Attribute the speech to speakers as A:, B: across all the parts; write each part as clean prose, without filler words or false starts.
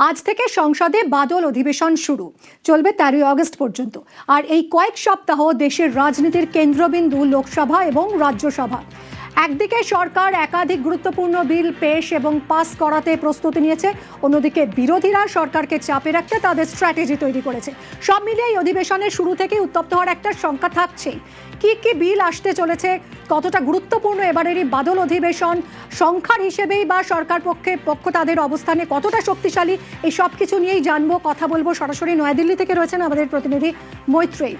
A: আজ থেকে সংসদে বাদল অধিবেশন শুরু, চলবে 13 আগস্ট পর্যন্ত। আর এই কয়েক সপ্তাহ দেশের রাজনীতির কেন্দ্রবিন্দু লোকসভা এবং রাজ্যসভা। একদিকে সরকার একাধিক গুরুত্বপূর্ণ বিল পেশ এবং পাস করাতে প্রস্তুতি নিয়েছে, অন্যদিকে বিরোধীরা সরকারকে চাপে রাখতে তাদের স্ট্র্যাটেজি তৈরি করেছে। সব মিলিয়ে এই অধিবেশনের শুরু থেকেই উত্তপ্ত হওয়ার একটা শঙ্কা থাকছেই। কি কি বিল আসতে চলেছে, কতটা গুরুত্বপূর্ণ এবারের এই বাদল অধিবেশন, সংখ্যার হিসেবেই বা সরকার পক্ষ তাদের অবস্থানে কতটা শক্তিশালী, এই সব কিছু নিয়েই জানবো, কথা বলবো। সরাসরি নয়াদিল্লি থেকে রয়েছেন আমাদের প্রতিনিধি মৈত্রেয়ী।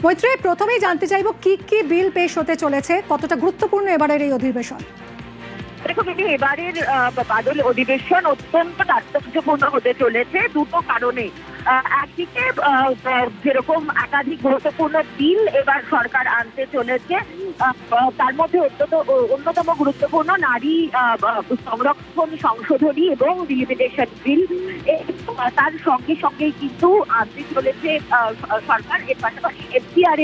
A: মৈত্রেয়ী, প্রথমেই জানতে চাইবো কি কি বিল পেশ হতে চলেছে, কতটা গুরুত্বপূর্ণ এবারের এই অধিবেশন?
B: দেখো দিদি, এবারের বাদল অধিবেশন অত্যন্ত তাৎপর্যপূর্ণ হতে চলেছে দুটো কারণে। একদিকে যেরকম একাধিক গুরুত্বপূর্ণ বিল এবার সরকার আনতে চলেছে, তার মধ্যে অন্যতম গুরুত্বপূর্ণ নারী সংরক্ষণ সংশোধনী এবং ডিলিমিটেশন বিল। তার সঙ্গে সঙ্গেই কিন্তু আনতে চলেছে সরকার এর পাশাপাশি এফডিআর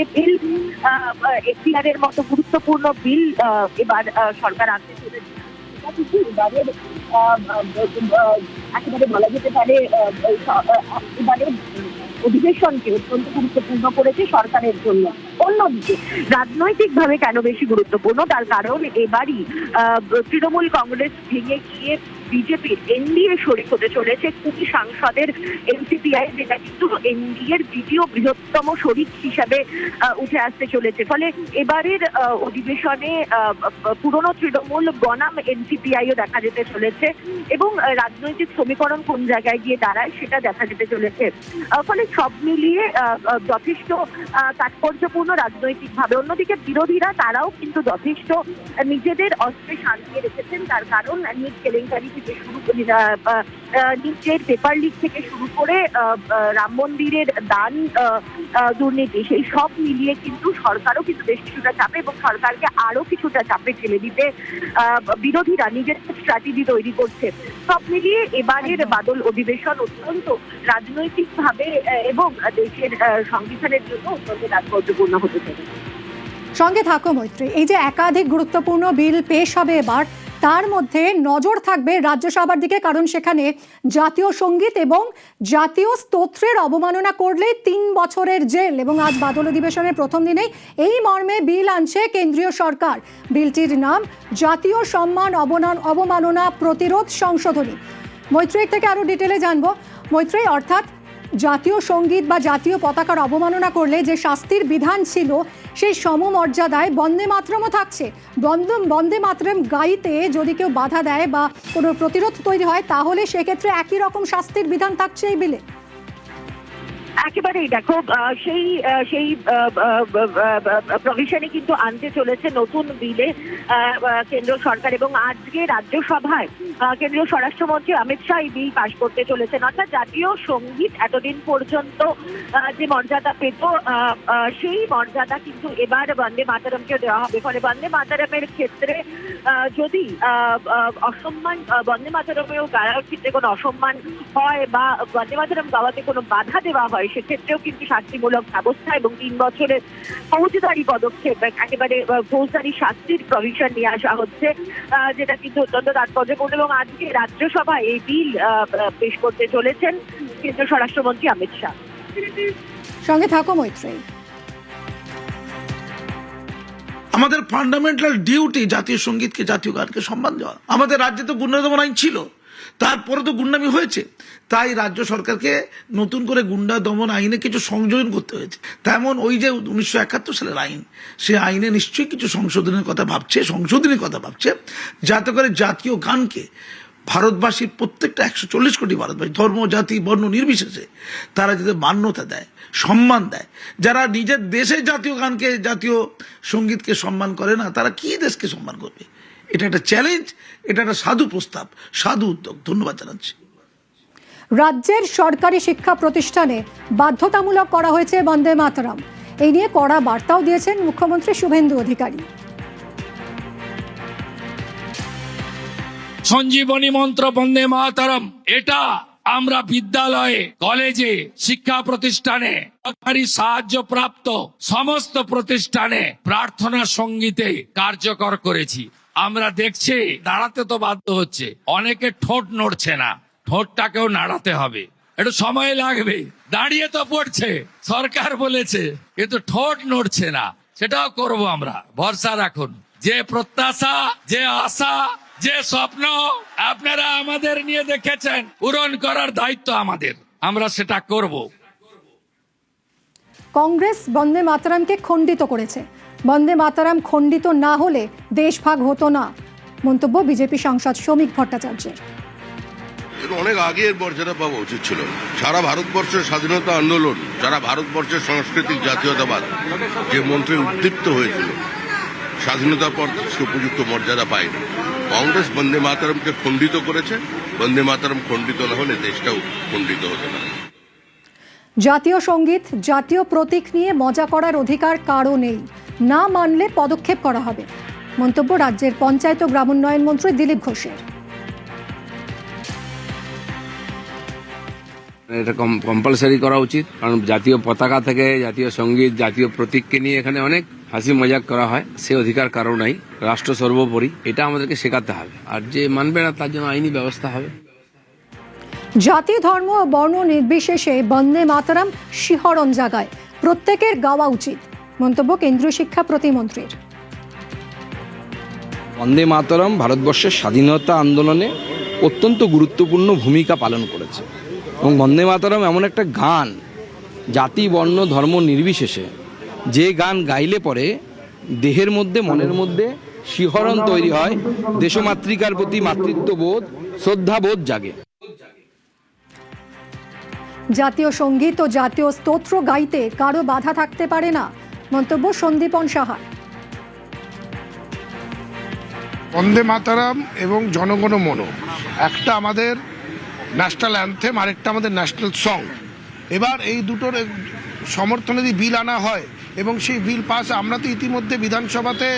B: এর মতো গুরুত্বপূর্ণ বিল এবার সরকার আনতে চলেছে। একেবারে বলা যেতে পারে এবারে অধিবেশনকে অত্যন্ত গুরুত্বপূর্ণ করেছে সরকারের জন্য। অন্যদিকে রাজনৈতিকভাবে কেন বেশি গুরুত্বপূর্ণ, তার কারণ এবারই তৃণমূল কংগ্রেস ভেঙে গিয়ে বিজেপির এনডিএ শরিক হতে চলেছে 20 সাংসদের এনসিপিআই, যেটা কিন্তু এনডিএর দ্বিতীয় বৃহত্তম শরিক হিসাবে উঠে আসতে চলেছে। ফলে এবারের অধিবেশনে পুরনো তৃণমূল বনাম এনসিপিআইও দেখা যেতে চলেছে এবং রাজনৈতিক সমীকরণ কোন জায়গায় গিয়ে দাঁড়ায় সেটা দেখা যেতে চলেছে। ফলে সব মিলিয়ে যথেষ্ট তাৎপর্যপূর্ণ রাজনৈতিক ভাবে। অন্যদিকে বিরোধীরা তারাও কিন্তু যথেষ্ট নিজেদের অস্ত্রে শান্তি রেখেছেন, তার কারণ নিট কেলেঙ্কারি থেকে শুরু করে নিটের পেপার লিক থেকে শুরু করে রাম মন্দিরের দান দুর্নীতি, সেই সব মিলিয়ে কিন্তু সরকারও কিন্তু বেশ কিছুটা চাপে এবং সরকারকে আরো কিছুটা চাপে ঠেলে দিতে বিরোধীরা নিজের স্ট্র্যাটেজি তৈরি করছে। সব মিলিয়ে এবারের বাদল অধিবেশন অত্যন্ত রাজনৈতিক ভাবে এবং দেশের সংবিধানের জন্য অত্যন্ত তাৎপর্যপূর্ণ হতে চলেছে।
A: সঙ্গে থাকো মৈত্রী। এই যে একাধিক গুরুত্বপূর্ণ বিল পেশ হবে এবার, তার মধ্যে নজর থাকবে রাজ্যসভার দিকে, কারণ সেখানে জাতীয় সঙ্গীত এবং জাতীয় স্তোত্রের অবমাননা করলেই 3 বছরের জেল। এবং আজ বাদল অধিবেশনের প্রথম দিনেই এই মর্মে বিল আনছে কেন্দ্রীয় সরকার। বিলটির নাম জাতীয় সম্মান অবমাননা প্রতিরোধ সংশোধনী। মৈত্রেয়ী থেকে আরো ডিটেলে জানবো। মৈত্রেয়ী, অর্থাৎ জাতীয় সঙ্গীত বা জাতীয় পতাকার অবমাননা করলে যে শাস্তির বিধান ছিল, সেই সমমর্যাদায় বন্দে মাতরমও থাকছে। বন্দে মাতরম গাইতে যদি কেউ বাধা দেয় বা কোনো প্রতিরোধ তৈরি হয়, তাহলে সেক্ষেত্রে একই রকম শাস্তির বিধান থাকছে এই বিলে।
B: একেবারেই দেখো, সেই প্রভিশনে কিন্তু আনতে চলেছে নতুন বিলে কেন্দ্র সরকার। এবং আজকে রাজ্যসভায় কেন্দ্রীয় স্বরাষ্ট্রমন্ত্রী অমিত শাহ এই বিল পাশ করতে চলেছেন। অর্থাৎ জাতীয় সঙ্গীত এতদিন পর্যন্ত যে মর্যাদা পেত, সেই মর্যাদা কিন্তু এবার বন্দে মাতরমকে দেওয়া হবে। ফলে বন্দে মাতরমের ক্ষেত্রে যদি অসম্মান, বন্দে মাতরমেও গাওয়ার ক্ষেত্রে কোনো অসম্মান হয় বা বন্দে মাতরম গাওয়াতে কোনো বাধা দেওয়া হয়, সেক্ষেত্রেও কিন্তু শাস্তিমূলক ব্যবস্থা এবং 3 বছরের ফৌজদারি পদক্ষেপ, একেবারে ফৌজদারি শাস্তির প্রভিশন নিয়ে আসা হচ্ছে, যেটা কিন্তু অত্যন্ত তাৎপর্যপূর্ণ। এবং আজকে রাজ্যসভায় এই বিল পেশ করতে চলেছেন কেন্দ্রীয় স্বরাষ্ট্রমন্ত্রী অমিত শাহ।
A: সঙ্গে থাকো মৈত্রেয়ী।
C: আমাদের ফান্ডামেন্টাল ডিউটি জাতীয় সঙ্গীতকে, জাতীয় গানকে সম্মান দেওয়া। আমাদের রাজ্যে তো গুন্ডা দমন আইন ছিল, তারপরে তো গুন্ডামি হয়েছে, তাই রাজ্য সরকারকে নতুন করে গুন্ডা দমন আইনে কিছু সংযোজন করতে হয়েছে। তেমন ওই যে 1971 সালের আইন, সে আইনে নিশ্চয়ই কিছু সংশোধনের কথা ভাবছে, যাতে করে জাতীয় গানকে ভারতবাসীর প্রত্যেকটা 140 কোটি ভারতবাসী, ধর্ম জাতি বর্ণ নির্বিশেষে তারা যাতে মান্যতা দেয়, সম্মান দেয়। যারা নিজের দেশে জাতীয় গানকে, জাতীয় সঙ্গীতকে সম্মান করে না, তারা কি দেশকে সম্মান করবে? এটা একটা চ্যালেঞ্জ, এটা একটা সাধু প্রস্তাব, সাধু উদ্যোগ। ধন্যবাদ জানাচ্ছি।
A: রাজ্যের সরকারি শিক্ষা প্রতিষ্ঠানে বাধ্যতামূলক করা হয়েছে বন্দে মাতরম। এই নিয়ে কড়া বার্তাও দিয়েছেন মুখ্যমন্ত্রী শুভেন্দু অধিকারী।
D: সঞ্জীবনী মন্ত্র বন্দে মাতরম, এটা আমরা বিদ্যালয়ে, কলেজে, শিক্ষা প্রতিষ্ঠানে, সরকারি সাহায্যপ্রাপ্ত সমস্ত প্রতিষ্ঠানে প্রার্থনা সঙ্গীতে কার্যকর করেছি। আমরা দেখছি দাঁড়াতে তো বাধ্য হচ্ছে, অনেকে ঠোঁট নড়ছে না, ঠোঁটটাকেও নাড়াতে হবে, একটু সময় লাগবে। দাঁড়িয়ে তো পড়ছে, সরকার বলেছে, কিন্তু ঠোঁট নড়ছে না। সেটাও করব আমরা, ভরসা রাখুন। যে প্রত্যাশা, যে আশা, যে স্বপ্ন আপনারা আমাদের নিয়ে দেখেছেন, পূরণ করার দায়িত্ব আমাদের, আমরা সেটা করব।
A: কংগ্রেস বন্দে মাতরমকে খণ্ডিত করেছে। বন্দে মাতরম খণ্ডিত না হলে দেশ ভাগ হতো না, মন্তব্য বিজেপি সাংসদ শ্রমিক ভট্টাচার্যের।
E: অনেক আগে এর মর্যাদা পাওয়া উচিত ছিল। সারা ভারতবর্ষের স্বাধীনতা আন্দোলন, সারা ভারতবর্ষের সাংস্কৃতিক জাতীয়তাবাদ যে মন্ত্রে উদ্দীপ্ত হয়েছিল, স্বাধীনতার পর উপযুক্ত মর্যাদা পায়নি। কংগ্রেস বন্দে মাতরমকে খণ্ডিত করেছে। বন্দে মাতরম খণ্ডিত না হলে দেশটাও খণ্ডিত হতো না।
A: জাতীয় সঙ্গীত, জাতীয় প্রতীক নিয়ে মজা করার অধিকার কারও নেই, না মানলে পদক্ষেপ করা হবে, মন্তব্য রাজ্যের পঞ্চায়েত ও গ্রামোন্নয়ন মন্ত্রী দিলীপ ঘোষের।
F: এটা কম্পালসারি করা উচিত, কারণ জাতীয় পতাকা থেকে জাতীয় সঙ্গীত, জাতীয় প্রতীককে নিয়ে এখানে অনেক হাসি মজাক করা হয়। সে অধিকার কারো নাই, রাষ্ট্র সর্বোপরি, এটা আমাদেরকে শেখাতে হবে। আর যে মানবে না তার জন্য আইনি ব্যবস্থা হবে।
A: জাতি, ধর্ম ও বর্ণ নির্বিশেষে বন্দে মাতরম শিহরণ জাগায়, প্রত্যেকের গাওয়া উচিত, মন্তব্য কেন্দ্রীয় শিক্ষা প্রতিমন্ত্রীর।
G: বন্দে মাতরম ভারতবর্ষের স্বাধীনতা আন্দোলনে অত্যন্ত গুরুত্বপূর্ণ ভূমিকা পালন করেছে এবং বন্দে মাতরম এমন একটা গান, জাতি, বর্ণ, ধর্ম নির্বিশেষে যে গান গাইলে পরে দেহের মধ্যে, মনের মধ্যে শিহরণ তৈরি হয়, দেশমাতৃকার প্রতি মাতৃত্ববোধ, শ্রদ্ধাবোধ জাগে।
A: জাতীয় সঙ্গীত ও জাতীয় স্তোত্র গাইতে কারো বাধা থাকতে পারে না, মন্তব্য সন্দীপন সাহার।
H: বন্দে মাতরম এবং জনগণ মন একটা আমাদের ন্যাশনাল অ্যান্থেম, আরেকটা আমাদের ন্যাশনাল সং। এবার এই দুটোর সমর্থনে যদি বিল আনা হয় এবং সেই বিল পাস, আমরা তো ইতিমধ্যে বিধানসভাতে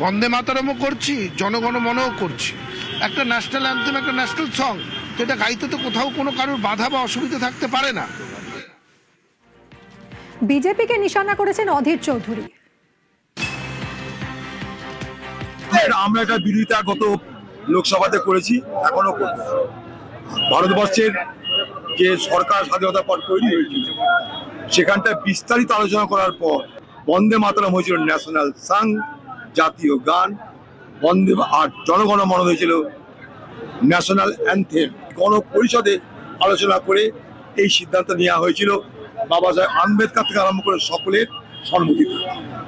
H: বন্দে মাতরমও করছি, জনগণ মনও করছি। একটা ন্যাশনাল অ্যান্থেম, একটা ন্যাশনাল সং, যেটা গাইতে তো কোথাও কোনো কারোর বাধা বা অসুবিধা থাকতে পারে না।
A: বিজেপিকে নিশানা করেছেন অধীর চৌধুরী।
I: আমরা একটা বিরোধিতা গত লোকসভাতে করেছি, এখনো করব। ভারতবর্ষের যে সরকার স্বাধীনতার পর তৈরি হয়েছিল, সেখানটা বিস্তারিত আলোচনা করার পর বন্দে মাতরম হয়েছিল ন্যাশনাল সং, জাতীয় গান। বন্দে আর জনগণ মন হয়েছিল ন্যাশনাল অ্যান্থেম। গণপরিষদে আলোচনা করে এই সিদ্ধান্ত নেওয়া হয়েছিল বাবা সাহেব আম্বেদকর থেকে আরম্ভ করে সকলের সম্মতিতে।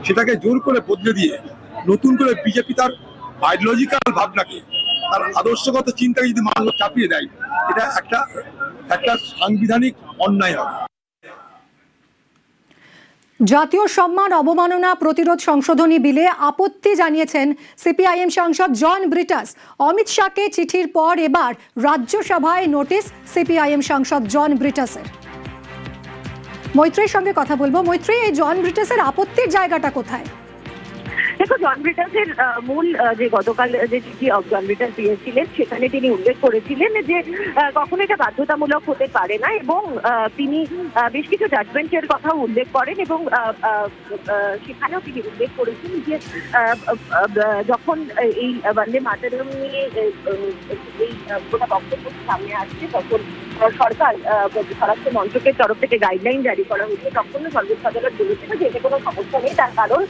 I: সেটাকে জোর করে বদলে দিয়ে নতুন করে বিজেপি তার আইডিওলজিক্যাল ভাবনাকে, তার আদর্শগত চিন্তাকে যদি মানুষ চাপিয়ে দেয়, এটা একটা সাংবিধানিক অন্যায় হবে।
A: জাতীয় সম্মান অবমাননা প্রতিরোধ সংশোধনী বিলে আপত্তি জানিয়েছেন সিপিআইএম সাংসদ জন ব্রিটাস। অমিত শাহকে চিঠির পর এবার রাজ্যসভায় নোটিশ সিপিআইএম সাংসদ জন ব্রিটাসের। মৈত্রীর সঙ্গে কথা বলবো। মৈত্রী, এই জন ব্রিটাসের আপত্তির জায়গাটা কোথায়?
B: দেখো, জন ব্রিটাসের মূল যে গতকাল যে চিঠি জন ব্রিটাস দিয়েছিলেন, সেখানে তিনি উল্লেখ করেছিলেন যে কখনো এটা বাধ্যতামূলক হতে পারে না, এবং তিনি বেশ কিছু জাজমেন্টের কথা উল্লেখ করেন, এবং সেখানেও তিনি উল্লেখ করেছেন যে যখন এই বন্দে মাতরম নিয়ে এই গোটা বক্তব্য সামনে আসছে, তখন সরকার স্বরাষ্ট্র মন্ত্রকের তরফ থেকে গাইডলাইন জারি করা হয়েছে, তখন সর্বোচ্চ আদালত বলেছিল যে এতে কোনো সমস্যা নেই, তার কারণ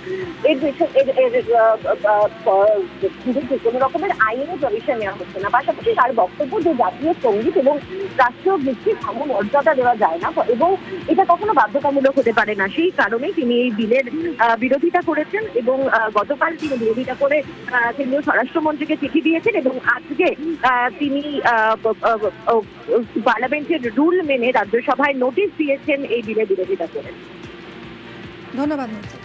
B: কোনো রকমের আইনি প্রভিশন নেওয়া হচ্ছে না। পাশাপাশি তার বক্তব্য যে জাতীয় সঙ্গীত এবং রাষ্ট্রীয় গীতির সমমর্যাদা দেওয়া যায় না এবং এটা কখনো বাধ্যতামূলক হতে পারে না, সেই কারণেই তিনি এই বিলের বিরোধিতা করেছেন, এবং গতকাল তিনি বিরোধিতা করে কেন্দ্রীয় স্বরাষ্ট্রমন্ত্রীকে চিঠি দিয়েছেন, এবং আজকে তিনি পার্লামেন্টের রুল মেনে রাজ্যসভায় নোটিশ দিয়েছেন এই বিলের বিরোধিতা করে।
A: ধন্যবাদ মৈত্রী।